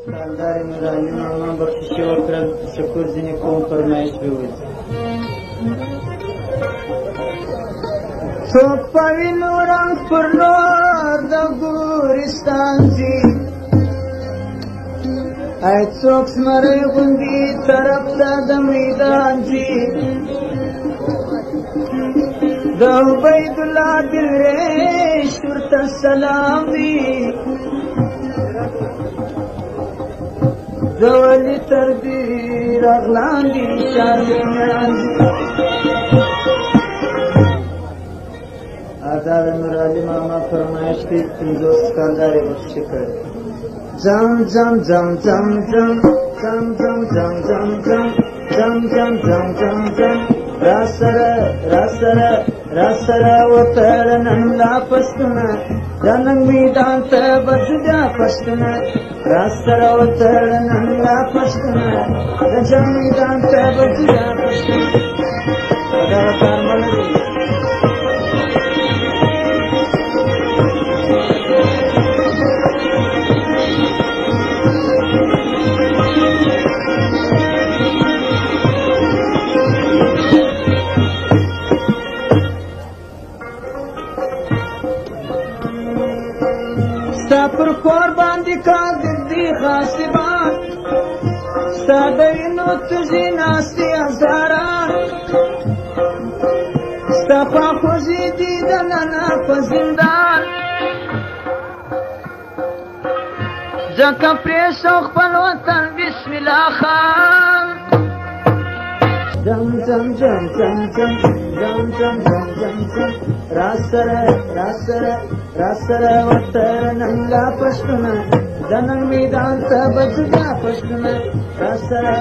کاندار نورانی ماما بخشش وکړل شکر ځینې کوم فرمایش به وویل څوک په وینو رنګ پر لور د ګورستان ځي ای څوک زمری غوندې طرف ته د میدان ځي د عبیدالله دلریش ورته سلام دی د ولي تر دې رغلان دي شاګردان دي دا د نورعلي ماما فرمایش دی 50 کاندار یې بخشي کړی جم جم جم جم جم جم جم جم جم جم جم جم جم جم جم راسره وتړه نن لا پښتونه د ننګ میدان ته بځو بیا پښتونه راسره وتړه نن لا پښتونه د جنګ میدان ته بځو بیا پښتونه دا کار ملګری ستا پر کور باندې کاذب دي غاصبان ستا د وینو تږي ناستې هزاران ستا خواخوږي دي دننه په زندان ځکه پرېښو خپل وطن بسم الله خان جم جم جم جم جم جم جم جم جم جم راسره وتړه نن لا پښتونه د ننګ میدان ته بځو بیا پښتونه راسره